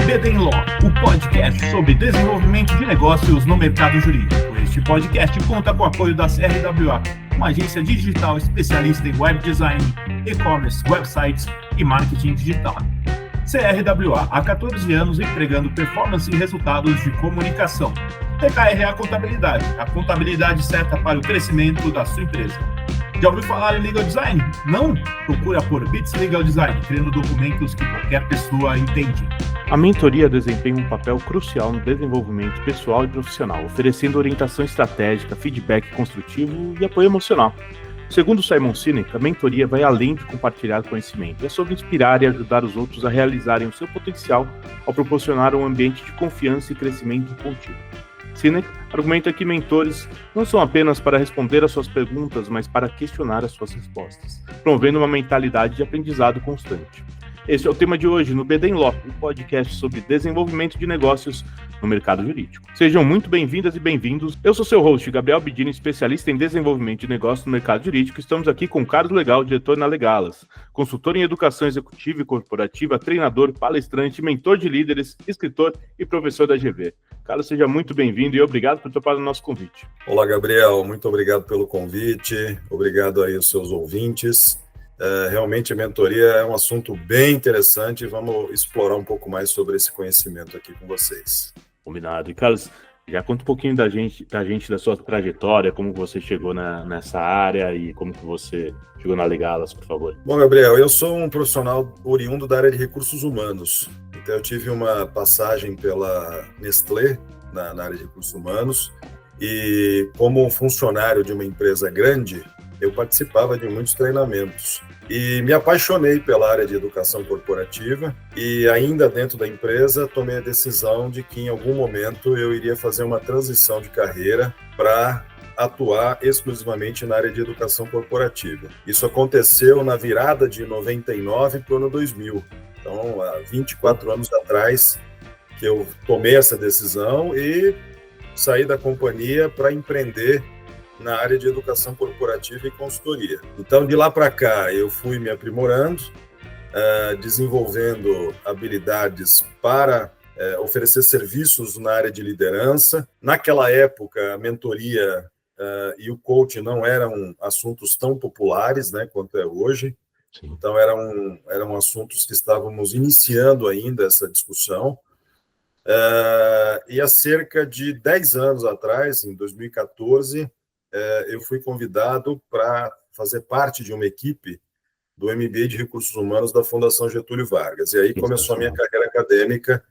BD Law, o podcast sobre desenvolvimento de negócios no mercado jurídico. Este podcast conta com o apoio da CRWA, uma agência digital especialista em web design, e-commerce, websites e marketing digital. CRWA, há 14 anos empregando performance e resultados de comunicação. TKRA Contabilidade, a contabilidade certa para o crescimento da sua empresa. Já ouviu falar em Legal Design? Não? Procura por Bits Legal Design, criando documentos que qualquer pessoa entende. A mentoria desempenha um papel crucial no desenvolvimento pessoal e profissional, oferecendo orientação estratégica, feedback construtivo e apoio emocional. Segundo Simon Sinek, a mentoria vai além de compartilhar conhecimento, é sobre inspirar e ajudar os outros a realizarem o seu potencial ao proporcionar um ambiente de confiança e crescimento contínuo. Sinek argumenta que mentores não são apenas para responder às suas perguntas, mas para questionar as suas respostas, promovendo uma mentalidade de aprendizado constante. Esse é o tema de hoje no BD Law, um podcast sobre desenvolvimento de negócios no mercado jurídico. Sejam muito bem-vindas e bem-vindos. Eu sou seu host, Gabriel Bidini, especialista em desenvolvimento de negócios no mercado jurídico. Estamos aqui com Carlos Legal, diretor na Legalas, consultor em educação executiva e corporativa, treinador, palestrante, mentor de líderes, escritor e professor da GV. Carlos, seja muito bem-vindo e obrigado por topar o nosso convite. Olá, Gabriel. Muito obrigado pelo convite. Obrigado aí aos seus ouvintes. Realmente a mentoria é um assunto bem interessante e vamos explorar um pouco mais sobre esse conhecimento aqui com vocês. Combinado. E, Carlos, já conta um pouquinho da gente, da sua trajetória, como você chegou nessa área e como que você chegou na Legalas, por favor. Bom, Gabriel, eu sou um profissional oriundo da área de recursos humanos. Então, eu tive uma passagem pela Nestlé, na área de recursos humanos, e como funcionário de uma empresa grande, eu participava de muitos treinamentos. E me apaixonei pela área de educação corporativa e ainda dentro da empresa tomei a decisão de que em algum momento eu iria fazer uma transição de carreira para atuar exclusivamente na área de educação corporativa. Isso aconteceu na virada de 99 para o ano 2000. Então, há 24 anos atrás que eu tomei essa decisão e saí da companhia para empreender na área de educação corporativa e consultoria. Então, de lá para cá, eu fui me aprimorando, desenvolvendo habilidades para oferecer serviços na área de liderança. Naquela época, a mentoria e o coaching não eram assuntos tão populares, né, quanto é hoje. Sim. Então, eram assuntos que estávamos iniciando ainda essa discussão. E há cerca de 10 anos atrás, em 2014, eu fui convidado para fazer parte de uma equipe do MBA de Recursos Humanos da Fundação Getúlio Vargas. E aí começou a minha carreira acadêmica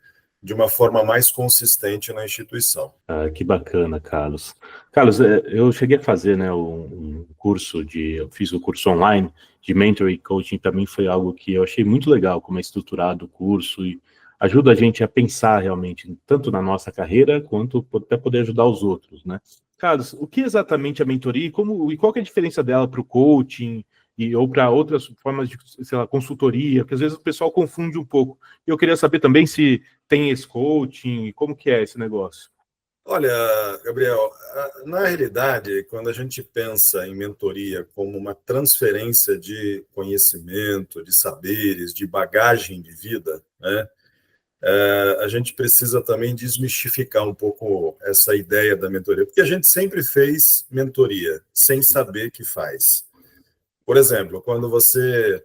de uma forma mais consistente na instituição. Que bacana, Carlos. Carlos, eu cheguei a fazer, né, eu fiz o curso online de mentoring e coaching, também foi algo que eu achei muito legal, como é estruturado o curso e ajuda a gente a pensar realmente, tanto na nossa carreira, quanto até poder ajudar os outros, né? Carlos, o que exatamente é a mentoria e qual que é a diferença dela para o coaching ou para outras formas de, sei lá, consultoria? Porque às vezes o pessoal confunde um pouco. Eu queria saber também se tem esse coaching e como que é esse negócio. Olha, Gabriel, na realidade, quando a gente pensa em mentoria como uma transferência de conhecimento, de saberes, de bagagem de vida, né? A gente precisa também desmistificar um pouco essa ideia da mentoria, porque a gente sempre fez mentoria sem saber que faz. Por exemplo, quando você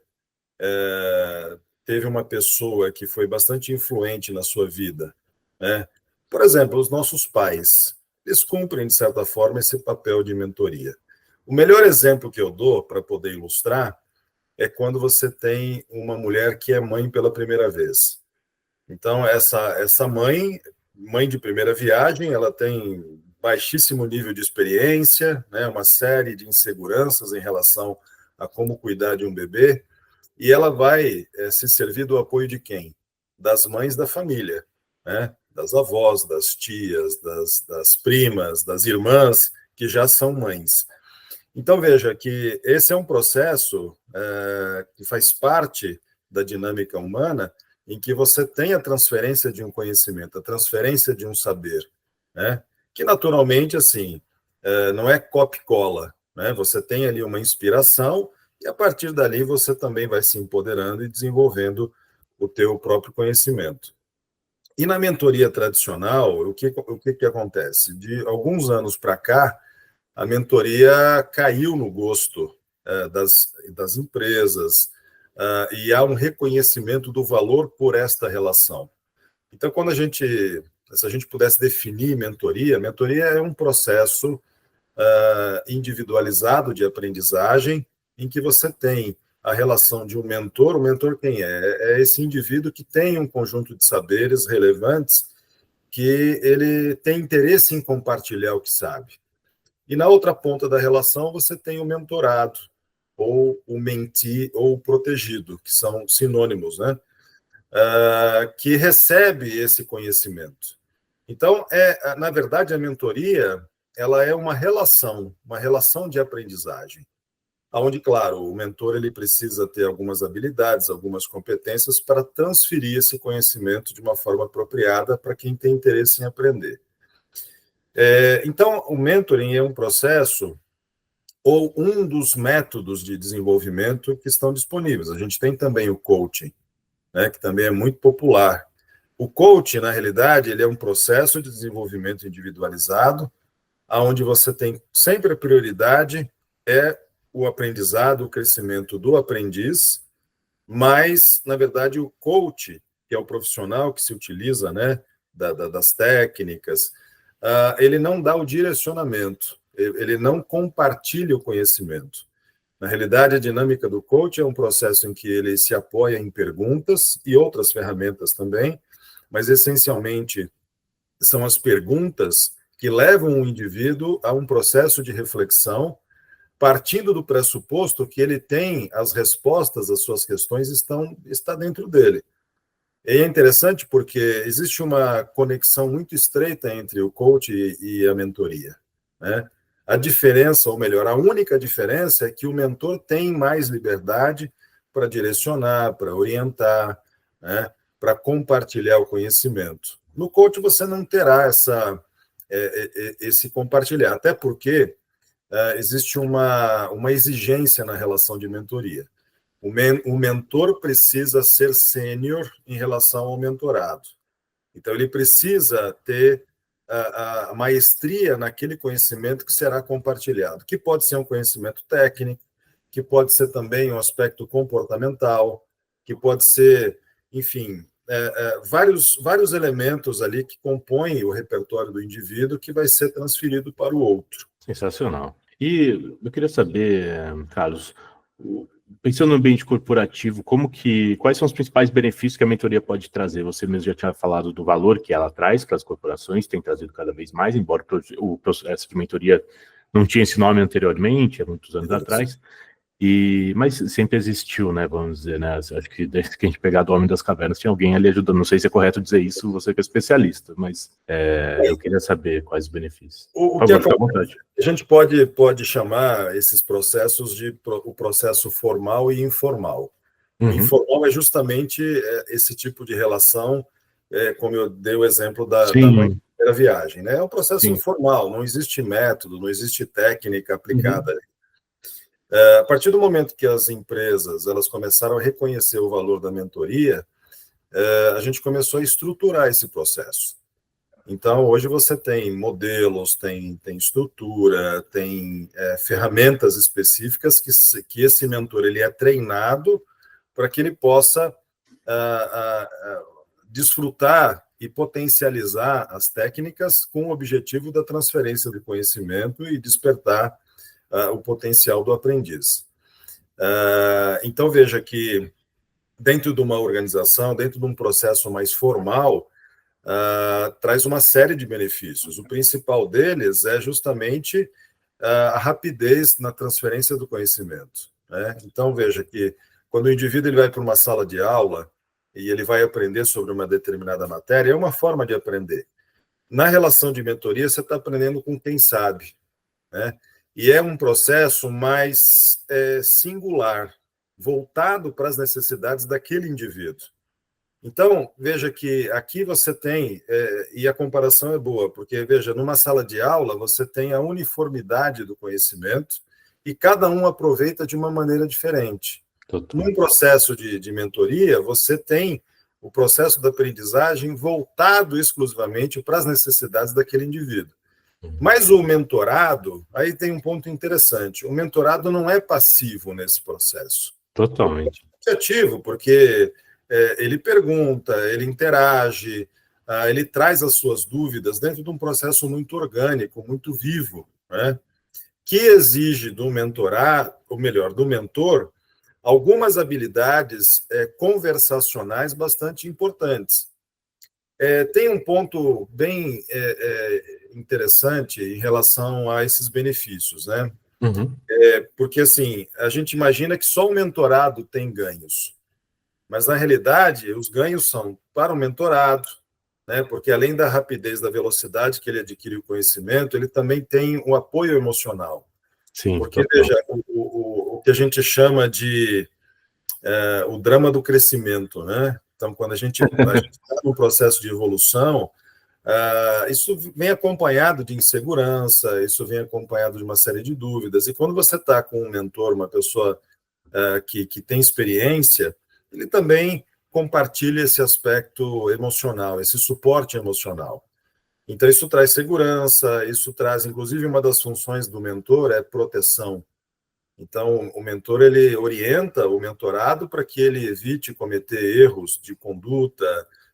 teve uma pessoa que foi bastante influente na sua vida, né? Por exemplo, os nossos pais, eles cumprem, de certa forma, esse papel de mentoria. O melhor exemplo que eu dou para poder ilustrar é quando você tem uma mulher que é mãe pela primeira vez. Então, essa mãe de primeira viagem, ela tem baixíssimo nível de experiência, né, uma série de inseguranças em relação a como cuidar de um bebê, e ela vai se servir do apoio de quem? Das mães da família, né, das avós, das tias, das primas, das irmãs, que já são mães. Então, veja que esse é um processo que faz parte da dinâmica humana, em que você tem a transferência de um conhecimento, a transferência de um saber, né? Que naturalmente, assim, não é copia-cola, né? Você tem ali uma inspiração e a partir dali você também vai se empoderando e desenvolvendo o teu próprio conhecimento. E na mentoria tradicional, o que acontece? De alguns anos para cá, a mentoria caiu no gosto das empresas, e há um reconhecimento do valor por esta relação. Então, se a gente pudesse definir mentoria é um processo individualizado de aprendizagem, em que você tem a relação de um mentor. O mentor quem é? É esse indivíduo que tem um conjunto de saberes relevantes, que ele tem interesse em compartilhar o que sabe. E na outra ponta da relação, você tem o mentorado, ou o mentee, ou o protegido, que são sinônimos, né? Que recebe esse conhecimento. Então, na verdade, a mentoria ela é uma relação de aprendizagem, onde, claro, o mentor ele precisa ter algumas habilidades, algumas competências para transferir esse conhecimento de uma forma apropriada para quem tem interesse em aprender. Então, o mentoring é um processo ou um dos métodos de desenvolvimento que estão disponíveis. A gente tem também o coaching, né, que também é muito popular. O coaching, na realidade, ele é um processo de desenvolvimento individualizado, onde você tem sempre a prioridade é o aprendizado, o crescimento do aprendiz, mas, na verdade, o coach, que é o profissional que se utiliza, né, das técnicas, ele não dá o direcionamento, ele não compartilha o conhecimento. Na realidade, a dinâmica do coach é um processo em que ele se apoia em perguntas e outras ferramentas também, mas, essencialmente, são as perguntas que levam o indivíduo a um processo de reflexão, partindo do pressuposto que ele tem as respostas às suas questões está dentro dele. E é interessante porque existe uma conexão muito estreita entre o coach e a mentoria, né? A diferença, ou melhor, a única diferença é que o mentor tem mais liberdade para direcionar, para orientar, né? Para compartilhar o conhecimento. No coach você não terá esse compartilhar, até porque existe uma exigência na relação de mentoria. O mentor precisa ser sênior em relação ao mentorado. Então, ele precisa ter a maestria naquele conhecimento que será compartilhado, que pode ser um conhecimento técnico, que pode ser também um aspecto comportamental, que pode ser, enfim, vários elementos ali que compõem o repertório do indivíduo que vai ser transferido para o outro. Sensacional. E eu queria saber, Carlos, pensando no ambiente corporativo, quais são os principais benefícios que a mentoria pode trazer? Você mesmo já tinha falado do valor que ela traz para as corporações, tem trazido cada vez mais, embora o processo de mentoria não tinha esse nome anteriormente, há muitos anos atrás, mas sempre existiu, né, vamos dizer, né? Acho que desde que a gente pegar do Homem das Cavernas, tinha alguém ali ajudando. Não sei se é correto dizer isso, você que é especialista, mas eu queria saber quais os benefícios. Por favor, fique à vontade. A gente pode chamar esses processos de o processo formal e informal. O informal é justamente esse tipo de relação, como eu dei o exemplo da primeira viagem, né? É um processo informal, não existe método, não existe técnica aplicada ali. A partir do momento que as empresas elas começaram a reconhecer o valor da mentoria, a gente começou a estruturar esse processo. Então, hoje você tem modelos, tem estrutura, tem ferramentas específicas que esse mentor ele é treinado para que ele possa desfrutar e potencializar as técnicas com o objetivo da transferência de conhecimento e despertar o potencial do aprendiz. Então, veja que dentro de uma organização, dentro de um processo mais formal, traz uma série de benefícios. O principal deles é justamente a rapidez na transferência do conhecimento, né? Então, veja que quando o indivíduo ele vai para uma sala de aula e ele vai aprender sobre uma determinada matéria, é uma forma de aprender. Na relação de mentoria, você está aprendendo com quem sabe, né? E é um processo mais singular, voltado para as necessidades daquele indivíduo. Então, veja que aqui você tem, e a comparação é boa, porque, veja, numa sala de aula, você tem a uniformidade do conhecimento e cada um aproveita de uma maneira diferente. Total. Num processo de mentoria, você tem o processo da aprendizagem voltado exclusivamente para as necessidades daquele indivíduo. Mas o mentorado, aí tem um ponto interessante, o mentorado não é passivo nesse processo. Totalmente. É ativo, porque ele pergunta, ele interage, ele traz as suas dúvidas dentro de um processo muito orgânico, muito vivo, né? Que exige do mentorado, ou melhor, do mentor, algumas habilidades conversacionais bastante importantes. Tem um ponto bem interessante em relação a esses benefícios, né? Uhum. Porque, assim, a gente imagina que só o mentorado tem ganhos, mas, na realidade, os ganhos são para o mentorado, né? Porque, além da rapidez, da velocidade que ele adquire o conhecimento, ele também tem o apoio emocional. Sim, Porque, total. veja, o que a gente chama de o drama do crescimento, né? Então, quando a gente está no processo de evolução, isso vem acompanhado de insegurança, isso vem acompanhado de uma série de dúvidas. E quando você está com um mentor, uma pessoa que tem experiência, ele também compartilha esse aspecto emocional, esse suporte emocional. Então, isso traz segurança, isso traz, inclusive, uma das funções do mentor é proteção. Então, o mentor, ele orienta o mentorado para que ele evite cometer erros de conduta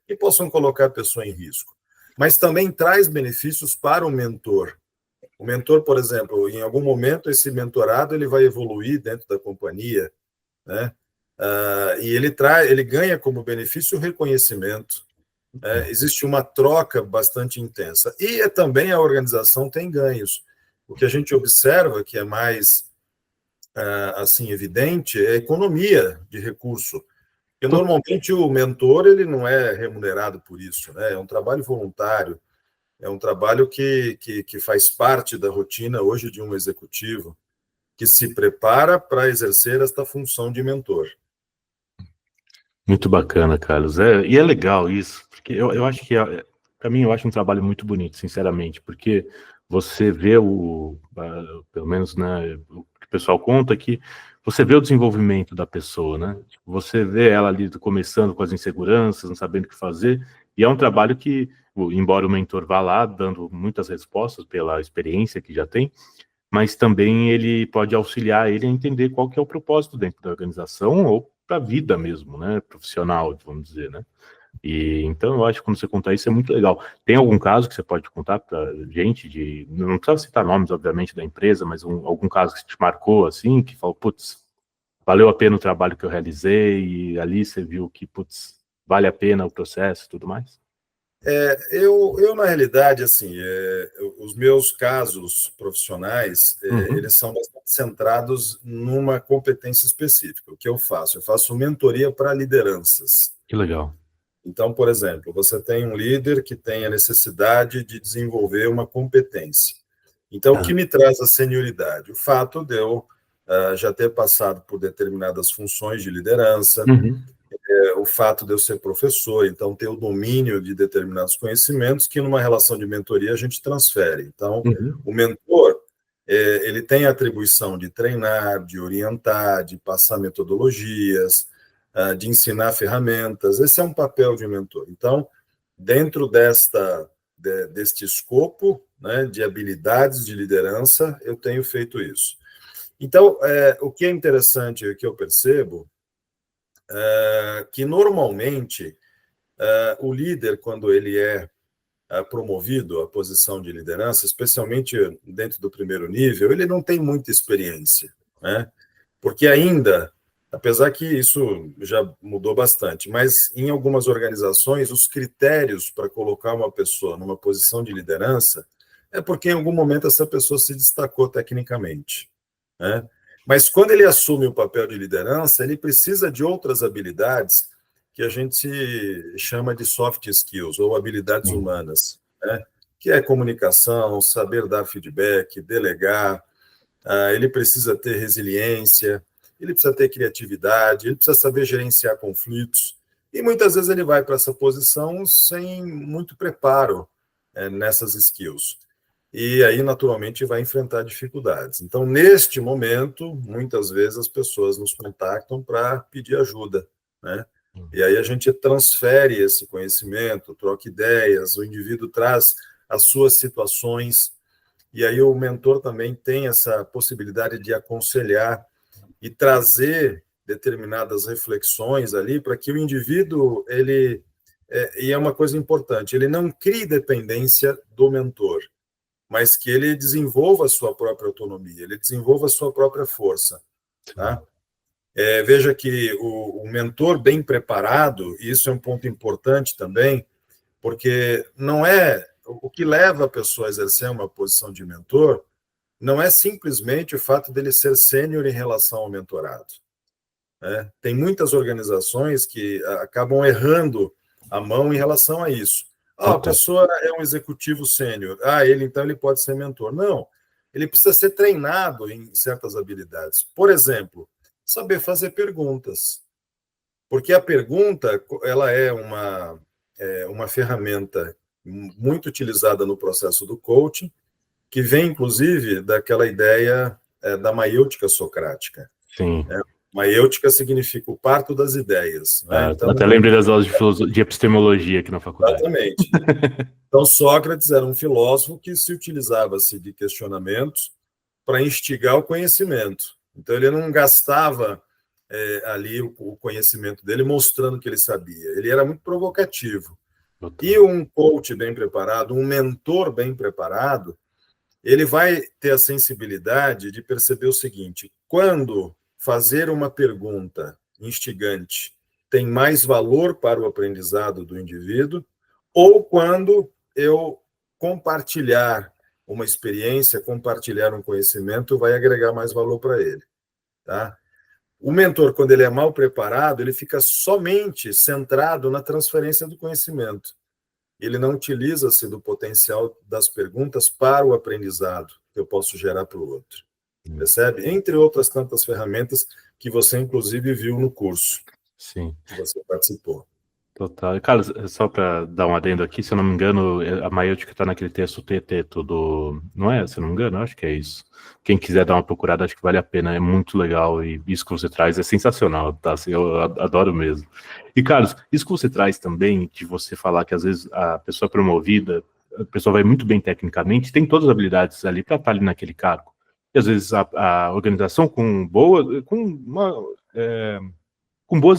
que possam colocar a pessoa em risco. Mas também traz benefícios para o mentor. O mentor, por exemplo, em algum momento, esse mentorado ele vai evoluir dentro da companhia, né? E ele ganha como benefício o reconhecimento. Existe uma troca bastante intensa. E também a organização tem ganhos. O que a gente observa, que é mais assim evidente, é a economia de recurso. Porque normalmente o mentor ele não é remunerado por isso, né? É um trabalho voluntário, é um trabalho que faz parte da rotina hoje de um executivo que se prepara para exercer esta função de mentor. Muito bacana, Carlos. E é legal isso, porque eu acho que, para mim, eu acho um trabalho muito bonito, sinceramente, porque você vê pelo menos, né, o que o pessoal conta aqui, você vê o desenvolvimento da pessoa, né? Tipo, você vê ela ali começando com as inseguranças, não sabendo o que fazer, e é um trabalho que, embora o mentor vá lá dando muitas respostas pela experiência que já tem, mas também ele pode auxiliar ele a entender qual que é o propósito dentro da organização ou para a vida mesmo, né, profissional, vamos dizer, né? E então eu acho que quando você contar isso é muito legal. Tem algum caso que você pode contar para gente não precisa citar nomes, obviamente, da empresa, mas algum caso que te marcou assim, que falou, putz, valeu a pena o trabalho que eu realizei e ali você viu que, putz, vale a pena o processo e tudo mais? Na realidade, assim, os meus casos profissionais, eles são bastante centrados numa competência específica. O que eu faço? Eu faço mentoria para lideranças. Que legal. Então, por exemplo, você tem um líder que tem a necessidade de desenvolver uma competência. Então, o que me traz a senioridade? O fato de eu já ter passado por determinadas funções de liderança, o fato de eu ser professor, então ter o domínio de determinados conhecimentos que numa relação de mentoria a gente transfere. Então, o mentor, ele tem a atribuição de treinar, de orientar, de passar metodologias, de ensinar ferramentas. Esse é um papel de mentor. Então, dentro deste escopo, né, de habilidades de liderança, eu tenho feito isso. Então, o que é interessante, o que eu percebo, que normalmente o líder, quando ele é promovido à posição de liderança, especialmente dentro do primeiro nível, ele não tem muita experiência, né? Porque ainda, apesar que isso já mudou bastante, mas em algumas organizações, os critérios para colocar uma pessoa numa posição de liderança é porque em algum momento essa pessoa se destacou tecnicamente, né? Mas quando ele assume o papel de liderança, ele precisa de outras habilidades que a gente chama de soft skills, ou habilidades humanas, né? Que é comunicação, saber dar feedback, delegar, ele precisa ter resiliência, ele precisa ter criatividade, ele precisa saber gerenciar conflitos, e muitas vezes ele vai para essa posição sem muito preparo nessas skills. E aí, naturalmente, vai enfrentar dificuldades. Então, neste momento, muitas vezes as pessoas nos contactam para pedir ajuda, né? E aí a gente transfere esse conhecimento, troca ideias, o indivíduo traz as suas situações, e aí o mentor também tem essa possibilidade de aconselhar e trazer determinadas reflexões ali para que o indivíduo, e é uma coisa importante, ele não crie dependência do mentor, mas que ele desenvolva a sua própria autonomia, ele desenvolva a sua própria força, tá? Veja que o mentor bem preparado, e isso é um ponto importante também, porque não é o que leva a pessoa a exercer uma posição de mentor, não é simplesmente o fato dele ser sênior em relação ao mentorado, né? Tem muitas organizações que acabam errando a mão em relação a isso. A pessoa é um executivo sênior, ele pode ser mentor. Não, ele precisa ser treinado em certas habilidades. Por exemplo, saber fazer perguntas. Porque a pergunta, ela é uma ferramenta muito utilizada no processo do coaching, que vem, inclusive, daquela ideia da maiêutica socrática. Sim. Maiêutica significa o parto das ideias, né? Então, até lembrei das aulas de epistemologia aqui na faculdade. Exatamente. Então, Sócrates era um filósofo que se utilizava-se de questionamentos para instigar o conhecimento. Então, ele não gastava ali o conhecimento dele mostrando que ele sabia. Ele era muito provocativo. E um coach bem preparado, um mentor bem preparado, ele vai ter a sensibilidade de perceber o seguinte: quando fazer uma pergunta instigante tem mais valor para o aprendizado do indivíduo, ou quando eu compartilhar uma experiência, compartilhar um conhecimento, vai agregar mais valor para ele, tá? O mentor, quando ele é mal preparado, ele fica somente centrado na transferência do conhecimento. Ele não utiliza-se do potencial das perguntas para o aprendizado que eu posso gerar para o outro. Percebe? Entre outras tantas ferramentas que você, inclusive, viu no curso. Sim. Que você participou. Total. Cara, só para dar um adendo aqui, se eu não me engano, a maiêutica está naquele texto Teteto do... Não é? Se eu não me engano, acho que é isso. Quem quiser dar uma procurada, acho que vale a pena, é muito legal, e isso que você traz é sensacional, tá? Assim, eu adoro mesmo. E, Carlos, isso que você traz também, de você falar que às vezes a pessoa é promovida, a pessoa vai muito bem tecnicamente, tem todas as habilidades ali para estar ali naquele cargo. E às vezes a organização com boas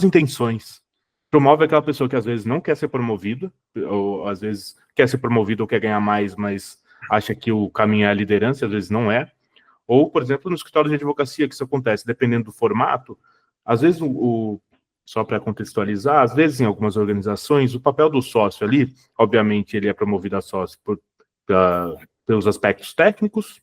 intenções promove aquela pessoa que às vezes não quer ser promovida, ou às vezes quer ser promovida ou quer ganhar mais, mas acha que o caminho é a liderança, às vezes não é. Ou, por exemplo, no escritório de advocacia, que isso acontece, dependendo do formato, às vezes, só para contextualizar, às vezes em algumas organizações, o papel do sócio ali, obviamente ele é promovido a sócio pelos aspectos técnicos,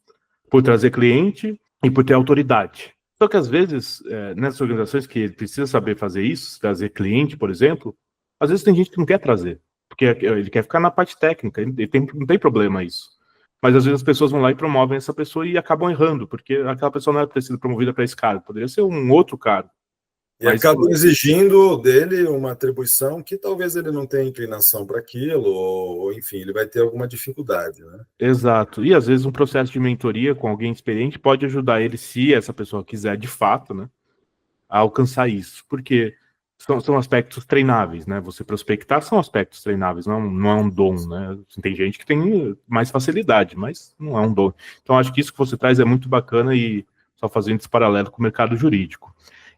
por trazer cliente e por ter autoridade. Só que, às vezes, nessas organizações que precisa saber fazer isso, trazer cliente, por exemplo, às vezes tem gente que não quer trazer, porque ele quer ficar na parte técnica, não tem problema isso. Mas, às vezes, as pessoas vão lá e promovem essa pessoa e acabam errando, porque aquela pessoa não é ter sido promovida para esse cargo, poderia ser um outro cargo. E acabam exigindo dele uma atribuição que talvez ele não tenha inclinação para aquilo, ou, enfim, ele vai ter alguma dificuldade, né? Exato. E, às vezes, um processo de mentoria com alguém experiente pode ajudar ele, se essa pessoa quiser, de fato, né, a alcançar isso. Porque são aspectos treináveis, né? Você prospectar são aspectos treináveis, não é um dom, né? Tem gente que tem mais facilidade, mas não é um dom. Então, acho que isso que você traz é muito bacana, e só fazendo esse paralelo com o mercado jurídico.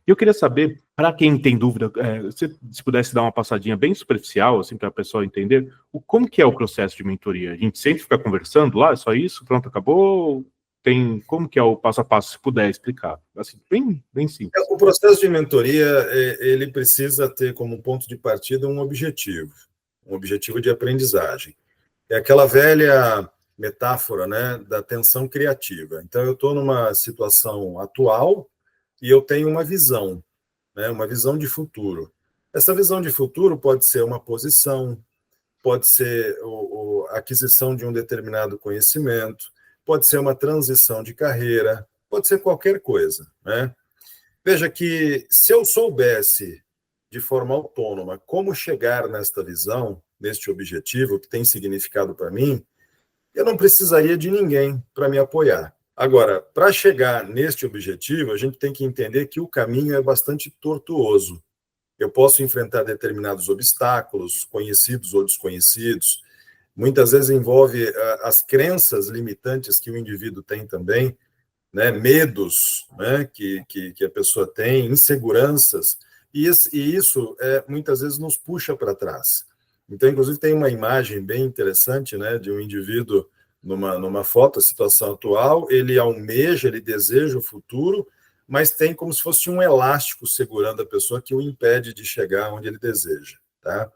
E eu queria saber, para quem tem dúvida, se pudesse dar uma passadinha bem superficial, assim, para a pessoa entender, como que é o processo de mentoria? A gente sempre fica conversando lá, é só isso, pronto, acabou? Como que é o passo a passo, se puder explicar? Assim, bem simples. O processo de mentoria, ele precisa ter como ponto de partida um objetivo de aprendizagem. É aquela velha metáfora, né, da tensão criativa. Então, eu estou numa situação atual e eu tenho uma visão, né, uma visão de futuro. Essa visão de futuro pode ser uma posição, pode ser a aquisição de um determinado conhecimento, pode ser uma transição de carreira, pode ser qualquer coisa, né? Veja que se eu soubesse de forma autônoma como chegar nesta visão, neste objetivo que tem significado para mim, eu não precisaria de ninguém para me apoiar. Agora, para chegar neste objetivo, a gente tem que entender que o caminho é bastante tortuoso. eu posso enfrentar determinados obstáculos, conhecidos ou desconhecidos. Muitas vezes envolve as crenças limitantes que o indivíduo tem também, né, medos, né, que a pessoa tem, inseguranças, e isso muitas vezes nos puxa para trás. Então, inclusive, tem uma imagem bem interessante, né, de um indivíduo numa foto, a situação atual, ele almeja, ele deseja o futuro, mas tem como se fosse um elástico segurando a pessoa que o impede de chegar onde ele deseja, tá?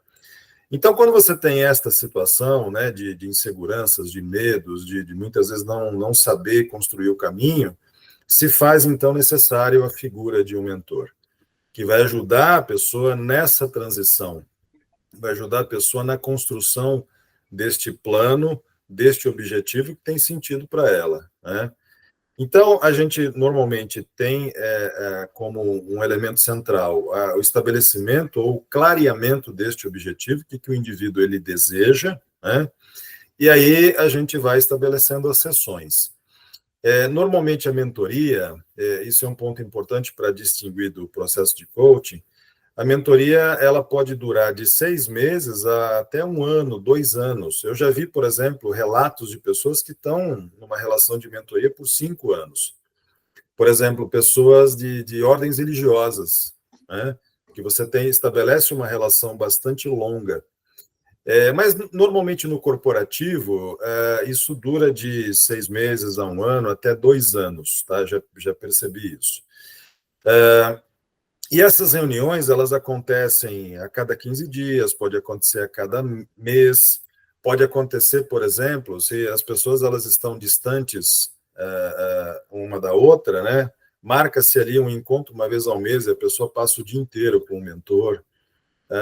Então, quando você tem esta situação, né, de inseguranças, de medos, de muitas vezes não saber construir o caminho, se faz, então, necessário a figura de um mentor, que vai ajudar a pessoa nessa transição, vai ajudar a pessoa na construção deste plano, deste objetivo que tem sentido para ela, né? Então, a gente normalmente tem como um elemento central o estabelecimento ou o clareamento deste objetivo, o que o indivíduo ele deseja, né? E aí a gente vai estabelecendo as sessões. Normalmente a mentoria, isso é um ponto importante para distinguir do processo de coaching, a mentoria ela pode durar de 6 meses a até 1 ano, 2 anos. Eu já vi, por exemplo, relatos de pessoas que estão numa relação de mentoria por 5 anos. Por exemplo, pessoas de ordens religiosas, né? Que você estabelece uma relação bastante longa. Mas, normalmente, no corporativo, isso dura de 6 meses a 1 ano, até 2 anos, tá? Já percebi isso. E essas reuniões, elas acontecem a cada 15 dias, pode acontecer a cada mês, pode acontecer, por exemplo, se as pessoas elas estão distantes uma da outra, né? Marca-se ali um encontro uma vez ao mês e a pessoa passa o dia inteiro com o mentor.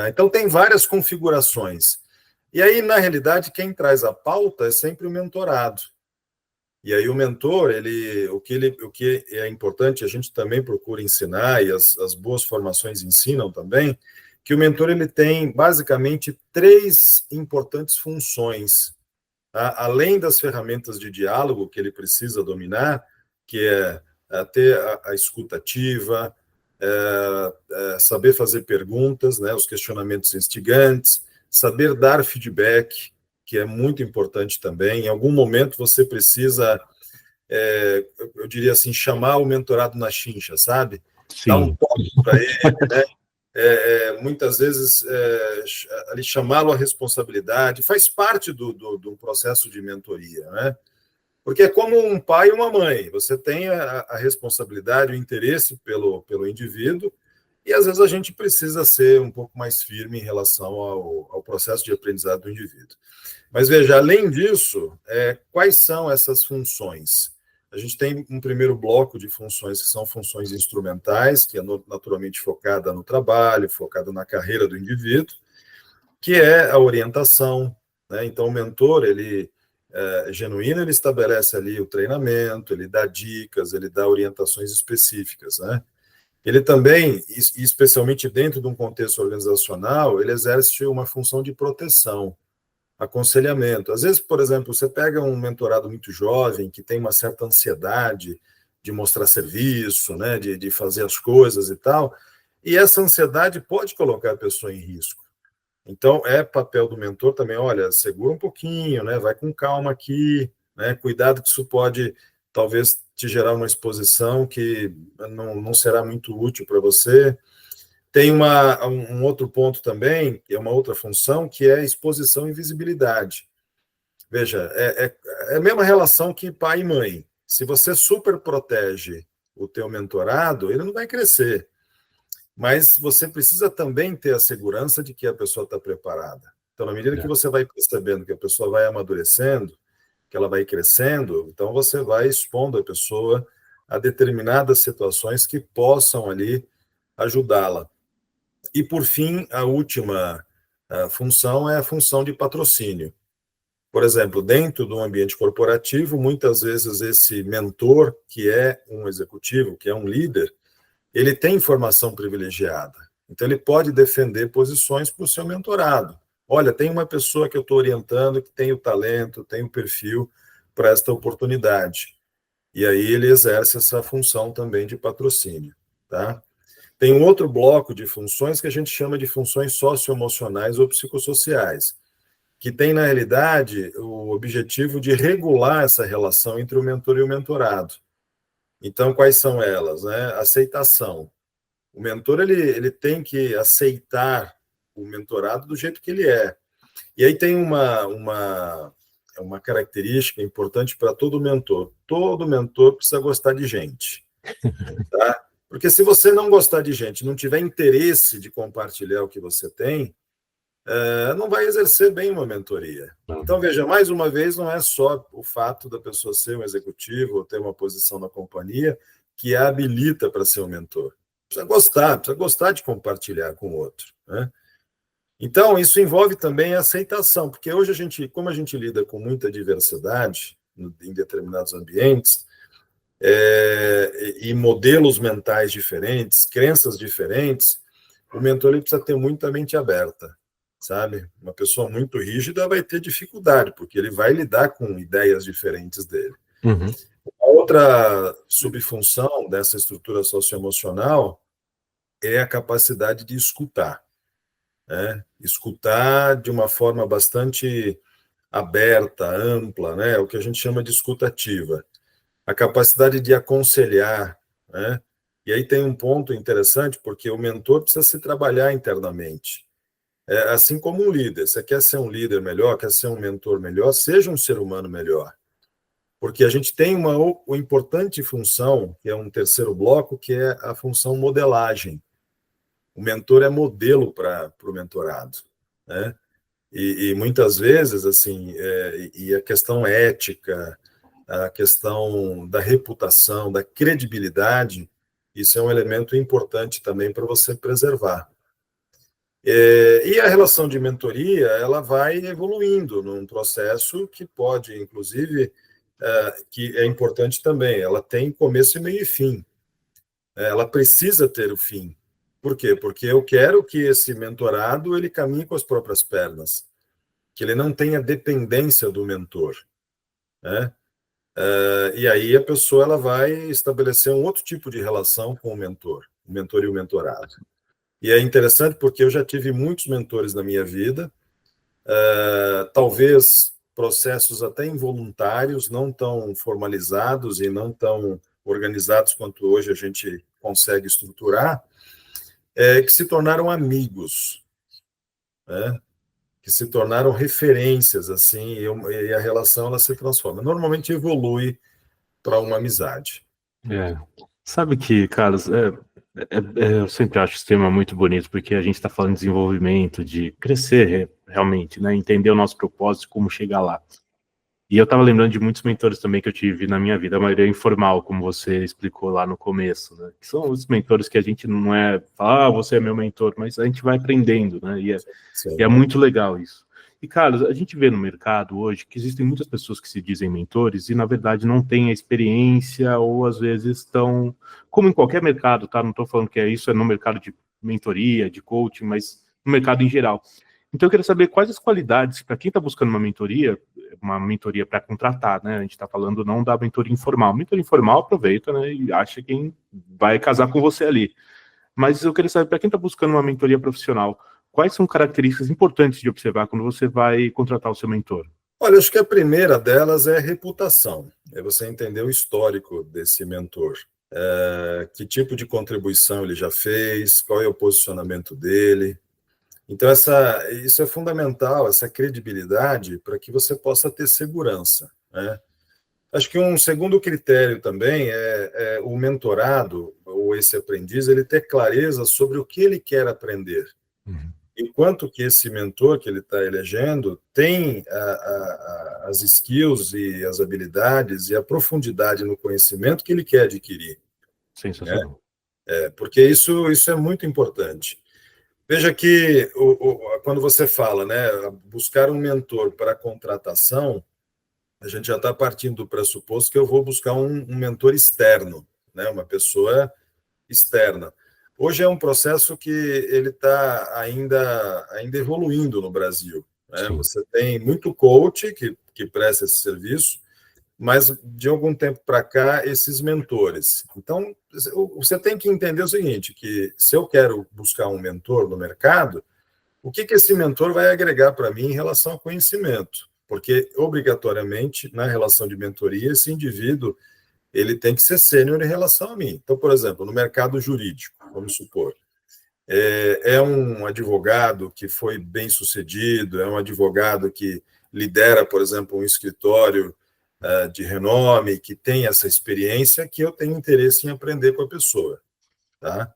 Então, tem várias configurações. E aí, na realidade, quem traz a pauta é sempre o mentorado. E aí o mentor, o que é importante, a gente também procura ensinar, e as boas formações ensinam também, que o mentor ele tem basicamente 3 importantes funções, tá? Além das ferramentas de diálogo que ele precisa dominar, que é ter a escuta ativa, saber fazer perguntas, né, os questionamentos instigantes, saber dar feedback, que é muito importante também. Em algum momento você precisa, eu diria assim, chamar o mentorado na chincha, sabe? Sim. Dar um toque para ele, né? Muitas vezes ali chamá-lo à responsabilidade, faz parte do processo de mentoria, né? Porque é como um pai e uma mãe, você tem a responsabilidade, o interesse pelo indivíduo, e às vezes a gente precisa ser um pouco mais firme em relação ao processo de aprendizado do indivíduo. Mas veja, além disso, quais são essas funções? A gente tem um primeiro bloco de funções que são funções instrumentais, que é naturalmente focada no trabalho, focada na carreira do indivíduo, que é a orientação, né? Então, o mentor, ele genuíno, ele estabelece ali o treinamento, ele dá dicas, ele dá orientações específicas, né? Ele também, especialmente dentro de um contexto organizacional, ele exerce uma função de proteção, aconselhamento. Às vezes, por exemplo, você pega um mentorado muito jovem, que tem uma certa ansiedade de mostrar serviço, né, de fazer as coisas e tal, e essa ansiedade pode colocar a pessoa em risco. Então, é papel do mentor também, olha, segura um pouquinho, né, vai com calma aqui, né, cuidado que isso pode, talvez, te gerar uma exposição que não será muito útil para você. Tem um outro ponto também, que é uma outra função, que é exposição e visibilidade. Veja, é a mesma relação que pai e mãe. Se você super protege o teu mentorado, ele não vai crescer. Mas você precisa também ter a segurança de que a pessoa está preparada. Então, na medida que você vai percebendo que a pessoa vai amadurecendo, que ela vai crescendo, então você vai expondo a pessoa a determinadas situações que possam ali ajudá-la. E, por fim, a última função é a função de patrocínio. Por exemplo, dentro do ambiente corporativo, muitas vezes esse mentor, que é um executivo, que é um líder, ele tem informação privilegiada. Então, ele pode defender posições para o seu mentorado. Olha, tem uma pessoa que eu estou orientando que tem o talento, tem o perfil para esta oportunidade. E aí ele exerce essa função também de patrocínio, tá? tem um outro bloco de funções que a gente chama de funções socioemocionais ou psicossociais, que tem, na realidade, o objetivo de regular essa relação entre o mentor e o mentorado. Então, quais são elas? Né? Aceitação. O mentor ele tem que aceitar o mentorado do jeito que ele é. E aí tem uma característica importante para todo mentor. Todo mentor precisa gostar de gente. Tá? Porque se você não gostar de gente, não tiver interesse de compartilhar o que você tem, não vai exercer bem uma mentoria. Então, veja, mais uma vez, não é só o fato da pessoa ser um executivo ou ter uma posição na companhia que a habilita para ser um mentor. Precisa gostar de compartilhar com o outro, né? Então, isso envolve também a aceitação, porque hoje como a gente lida com muita diversidade em determinados ambientes, e modelos mentais diferentes, crenças diferentes, o mentor ele precisa ter muita mente aberta, sabe? Uma pessoa muito rígida vai ter dificuldade, porque ele vai lidar com ideias diferentes dele. Uhum. A outra subfunção dessa estrutura socioemocional é a capacidade de escutar, né? Escutar de uma forma bastante aberta, ampla, né? O que a gente chama de escuta ativa. A capacidade de aconselhar, né? E aí tem um ponto interessante, porque o mentor precisa se trabalhar internamente. Assim como um líder. Você quer ser um líder melhor, quer ser um mentor melhor, seja um ser humano melhor. Porque a gente tem uma importante função, que é um terceiro bloco, que é a função modelagem. O mentor é modelo para o mentorado, né? E muitas vezes, assim, e a questão ética, a questão da reputação, da credibilidade, isso é um elemento importante também para você preservar. E a relação de mentoria, ela vai evoluindo num processo que pode, inclusive, que é importante também, ela tem começo, meio e fim. Ela precisa ter o fim. Por quê? Porque eu quero que esse mentorado ele caminhe com as próprias pernas, que ele não tenha dependência do mentor, né? E aí a pessoa ela vai estabelecer um outro tipo de relação com o mentor e o mentorado. E é interessante porque eu já tive muitos mentores na minha vida, talvez processos até involuntários, não tão formalizados e não tão organizados quanto hoje a gente consegue estruturar, que se tornaram amigos, né? Que se tornaram referências, assim, e a relação ela se transforma. Normalmente evolui para uma amizade. Sabe que, Carlos, eu sempre acho esse tema muito bonito, porque a gente está falando de desenvolvimento, de crescer realmente, né? Entender o nosso propósito e como chegar lá. E eu estava lembrando de muitos mentores também que eu tive na minha vida, a maioria informal, como você explicou lá no começo, né? Que são os mentores que a gente não fala, você é meu mentor, mas a gente vai aprendendo, né? E é muito legal isso. E, Carlos, a gente vê no mercado hoje que existem muitas pessoas que se dizem mentores e, na verdade, não têm a experiência ou, às vezes, estão... Como em qualquer mercado, tá? Não estou falando que isso é no mercado de mentoria, de coaching, mas no mercado em geral. Então, eu queria saber quais as qualidades, para quem está buscando uma mentoria para contratar, né? A gente está falando não da mentoria informal. Mentoria informal aproveita, né? E acha quem vai casar com você ali. Mas eu queria saber, para quem está buscando uma mentoria profissional, quais são características importantes de observar quando você vai contratar o seu mentor? Olha, acho que a primeira delas é a reputação. É você entender o histórico desse mentor. Que tipo de contribuição ele já fez, qual é o posicionamento dele. Então, isso é fundamental, essa credibilidade, para que você possa ter segurança, né? Acho que um segundo critério também é o mentorado, ou esse aprendiz, ele ter clareza sobre o que ele quer aprender. E quanto que esse mentor que ele está elegendo tem as skills e as habilidades e a profundidade no conhecimento que ele quer adquirir. Sensacional. Porque isso é muito importante. Veja que quando você fala, né, buscar um mentor para contratação, a gente já está partindo do pressuposto que eu vou buscar um mentor externo, né, uma pessoa externa. Hoje é um processo que ele está ainda evoluindo no Brasil, né? Você tem muito coach que presta esse serviço, mas de algum tempo para cá, esses mentores. Então, você tem que entender o seguinte, que se eu quero buscar um mentor no mercado, o que esse mentor vai agregar para mim em relação ao conhecimento? Porque, obrigatoriamente, na relação de mentoria, esse indivíduo ele tem que ser sênior em relação a mim. Então, por exemplo, no mercado jurídico, vamos supor, é um advogado que foi bem sucedido, é um advogado que lidera, por exemplo, um escritório de renome, que tem essa experiência, que eu tenho interesse em aprender com a pessoa, tá?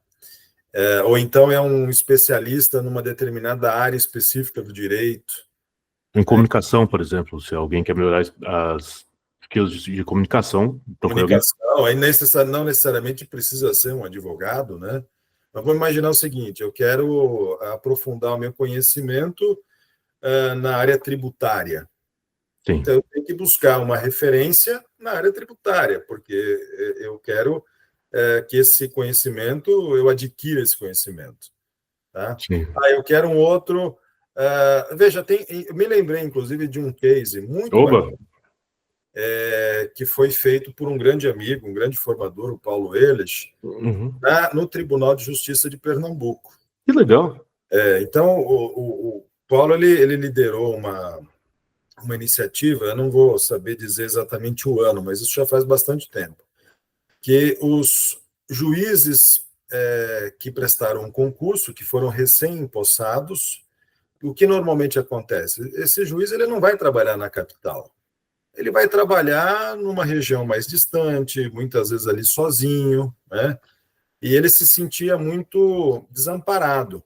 Ou então é um especialista numa determinada área específica do direito. Em comunicação, por exemplo, se alguém quer melhorar as skills de comunicação... Comunicação, aí não necessariamente precisa ser um advogado, né? Mas vamos imaginar o seguinte, eu quero aprofundar o meu conhecimento na área tributária. Sim. Então, eu tenho que buscar uma referência na área tributária, porque eu quero que esse conhecimento, eu adquira esse conhecimento. Tá? Sim. Eu quero um outro... veja, eu me lembrei, inclusive, de um case muito bacana, que foi feito por um grande amigo, um grande formador, o Paulo Eles, no Tribunal de Justiça de Pernambuco. Que legal. Então, o Paulo ele liderou uma iniciativa, eu não vou saber dizer exatamente o ano, mas isso já faz bastante tempo, que os juízes que prestaram um concurso, que foram recém-empossados, o que normalmente acontece? Esse juiz ele não vai trabalhar na capital, ele vai trabalhar numa região mais distante, muitas vezes ali sozinho, né? E ele se sentia muito desamparado.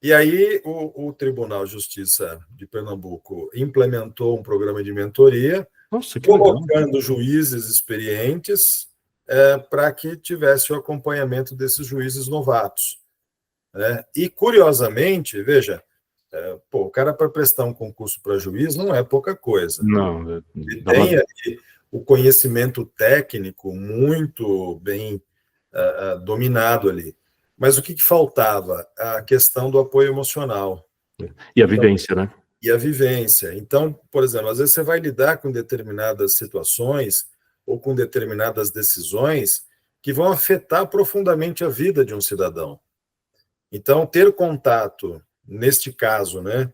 E aí o Tribunal de Justiça de Pernambuco implementou um programa de mentoria, colocando juízes experientes para que tivesse o acompanhamento desses juízes novatos. Né? E, curiosamente, veja, o cara para prestar um concurso para juiz não é pouca coisa. Não. Ele tem ali o conhecimento técnico muito bem dominado ali. Mas o que faltava? A questão do apoio emocional. E a vivência, né? E a vivência. Então, por exemplo, às vezes você vai lidar com determinadas situações ou com determinadas decisões que vão afetar profundamente a vida de um cidadão. Então, ter contato, neste caso, né,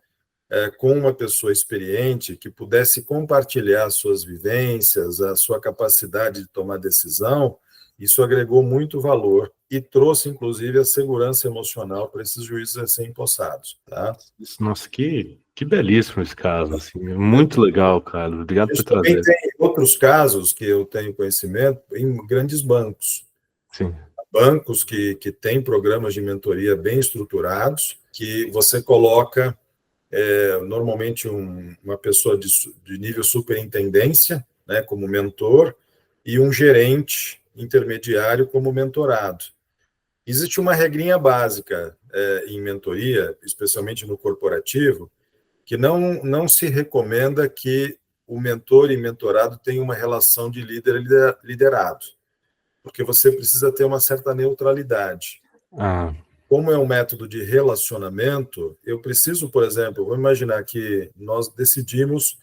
com uma pessoa experiente que pudesse compartilhar suas vivências, a sua capacidade de tomar decisão, isso agregou muito valor e trouxe, inclusive, a segurança emocional para esses juízes recém-empossados. Tá? Nossa, que belíssimo esse caso. Assim, muito legal, cara. Obrigado por trazer. Também tem outros casos que eu tenho conhecimento em grandes bancos. Sim. Bancos que têm programas de mentoria bem estruturados, que você coloca normalmente uma pessoa de nível superintendência, né, como mentor, e um gerente intermediário como mentorado. Existe uma regrinha básica em mentoria, especialmente no corporativo, que não se recomenda que o mentor e mentorado tenham uma relação de líder-liderado, porque você precisa ter uma certa neutralidade. Como é um método de relacionamento, eu preciso, por exemplo, vamos imaginar que nós decidimos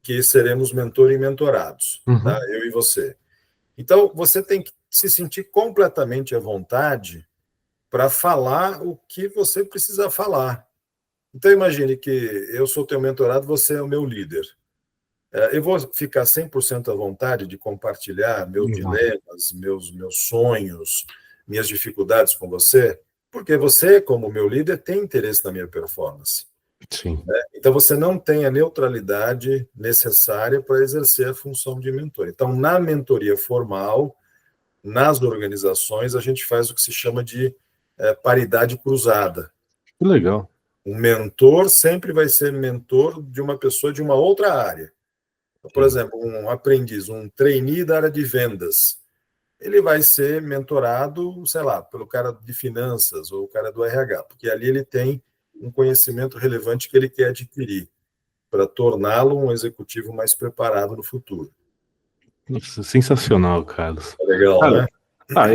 que seremos mentor e mentorados, tá? Eu e você. Então, você tem que se sentir completamente à vontade para falar o que você precisa falar. Então, imagine que eu sou teu mentorado, você é o meu líder. Eu vou ficar 100% à vontade de compartilhar meus dilemas, meus sonhos, minhas dificuldades com você, porque você, como meu líder, tem interesse na minha performance. Sim. Então, você não tem a neutralidade necessária para exercer a função de mentor. Então, na mentoria formal, nas organizações, a gente faz o que se chama de paridade cruzada. Que legal. Um mentor sempre vai ser mentor de uma pessoa de uma outra área. Por exemplo, um aprendiz, um trainee da área de vendas, ele vai ser mentorado, sei lá, pelo cara de finanças ou o cara do RH, porque ali ele tem um conhecimento relevante que ele quer adquirir para torná-lo um executivo mais preparado no futuro. Nossa, sensacional, Carlos. É legal, cara, né?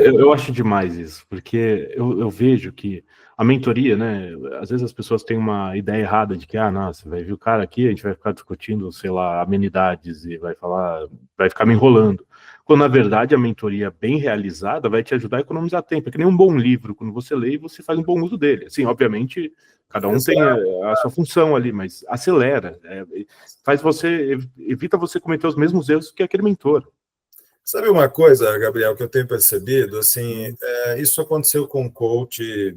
Eu acho demais isso, porque eu vejo que a mentoria, né? Às vezes as pessoas têm uma ideia errada de que, nossa, vai vir o cara aqui, a gente vai ficar discutindo, sei lá, amenidades e vai ficar me enrolando. Quando, na verdade, a mentoria bem realizada vai te ajudar a economizar tempo. É que nem um bom livro, quando você lê, você faz um bom uso dele. Assim, obviamente, cada um tem a sua função ali, mas acelera. Evita você cometer os mesmos erros que aquele mentor. Sabe uma coisa, Gabriel, que eu tenho percebido? Assim, isso aconteceu com o coach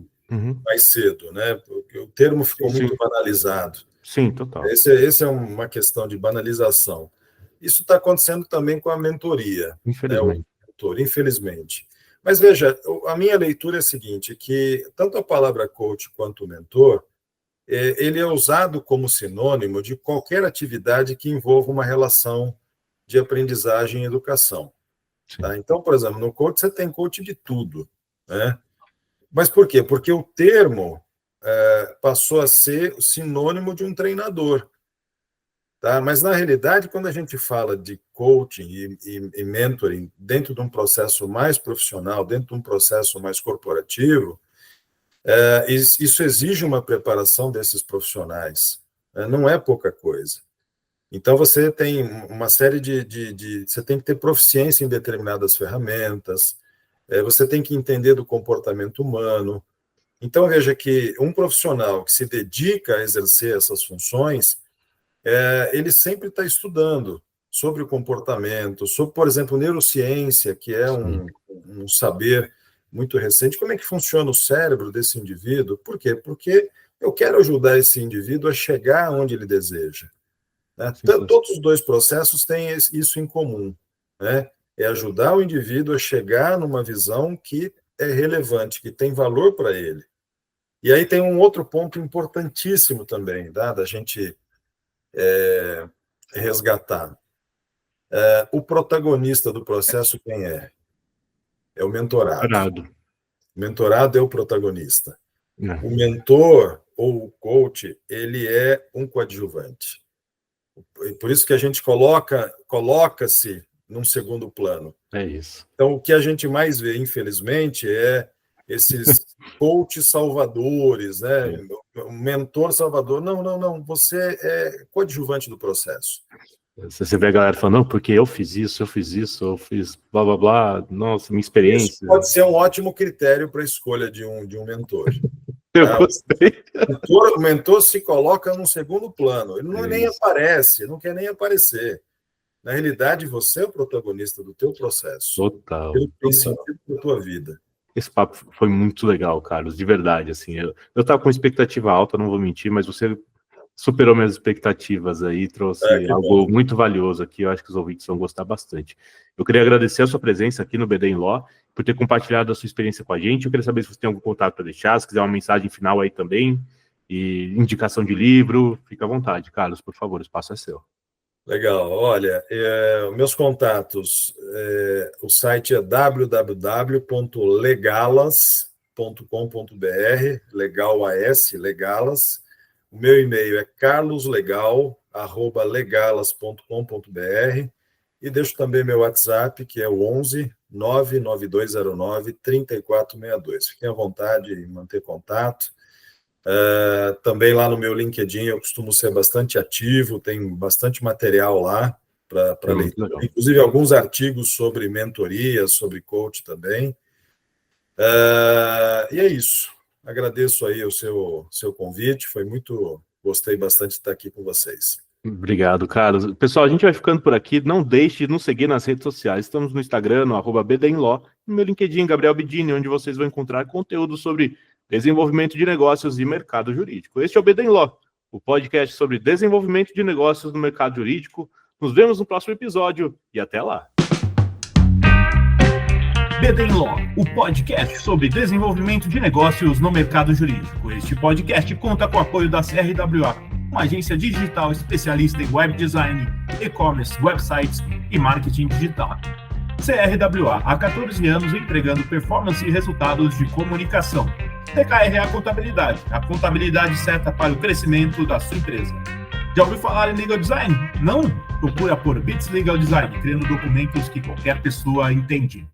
mais cedo, né? Porque o termo ficou muito banalizado. Sim, total. Esse é uma questão de banalização. Isso está acontecendo também com a mentoria. Infelizmente. Né? Infelizmente. Mas veja, a minha leitura é a seguinte, que tanto a palavra coach quanto mentor, ele é usado como sinônimo de qualquer atividade que envolva uma relação de aprendizagem e educação. Tá? Então, por exemplo, no coach você tem coach de tudo. Né? Mas por quê? Porque o termo passou a ser sinônimo de um treinador. Tá? Mas, na realidade, quando a gente fala de coaching e mentoring dentro de um processo mais profissional, dentro de um processo mais corporativo, isso exige uma preparação desses profissionais. Não é pouca coisa. Então, você tem uma série você tem que ter proficiência em determinadas ferramentas, você tem que entender do comportamento humano. Então, veja que um profissional que se dedica a exercer essas funções, ele sempre está estudando sobre o comportamento, sobre, por exemplo, neurociência, que é um saber muito recente. Como é que funciona o cérebro desse indivíduo? Por quê? Porque eu quero ajudar esse indivíduo a chegar onde ele deseja. Né? Todos os dois processos têm isso em comum. Né? É ajudar o indivíduo a chegar numa visão que é relevante, que tem valor para ele. E aí tem um outro ponto importantíssimo também, tá? Da gente resgatar. O protagonista do processo quem é? É o mentorado. O mentorado é o protagonista. O mentor ou o coach, ele é um coadjuvante. Por isso que a gente coloca-se num segundo plano. É isso. Então, o que a gente mais vê, infelizmente, é esses coaches salvadores, né? O mentor salvador. Não. Você é coadjuvante do processo. Você vê a galera falando, não, porque eu fiz isso, eu fiz blá, blá, blá. Nossa, minha experiência. Isso pode ser um ótimo critério para a escolha de um mentor. Eu gostei. O mentor se coloca num segundo plano. Ele não nem aparece, não quer nem aparecer. Na realidade, você é o protagonista do teu processo. Total. Ele tem sentido para a tua vida. Esse papo foi muito legal, Carlos, de verdade. Assim, eu estava com expectativa alta, não vou mentir, mas você superou minhas expectativas aí, trouxe algo muito valioso aqui. Eu acho que os ouvintes vão gostar bastante. Eu queria agradecer a sua presença aqui no BD em Law, por ter compartilhado a sua experiência com a gente. Eu queria saber se você tem algum contato para deixar, se quiser uma mensagem final aí também, e indicação de livro, fica à vontade, Carlos, por favor, o espaço é seu. Legal, olha, meus contatos, o site é www.legalas.com.br, legalas, o meu e-mail é carloslegal@legalas.com.br e deixo também meu WhatsApp, que é o 11 99209 3462. Fiquem à vontade em manter contato. Também lá no meu LinkedIn eu costumo ser bastante ativo, tem bastante material lá para leitura, inclusive alguns artigos sobre mentoria, sobre coach também. E é isso. Agradeço aí o seu convite, gostei bastante de estar aqui com vocês. Obrigado, Carlos. Pessoal, a gente vai ficando por aqui. Não deixe de nos seguir nas redes sociais. Estamos no Instagram, no @BDinLaw, no meu LinkedIn, Gabriel Bidini, onde vocês vão encontrar conteúdo sobre desenvolvimento de negócios e mercado jurídico. Este é o BD em Law, o podcast sobre desenvolvimento de negócios no mercado jurídico. Nos vemos no próximo episódio e até lá. BD em Law, o podcast sobre desenvolvimento de negócios no mercado jurídico. Este podcast conta com o apoio da CRWA, uma agência digital especialista em web design, e-commerce, websites e marketing digital. CRWA, há 14 anos entregando performance e resultados de comunicação. TKRA Contabilidade, a contabilidade certa para o crescimento da sua empresa. Já ouviu falar em Legal Design? Não? Procura por Bits Legal Design, criando documentos que qualquer pessoa entende.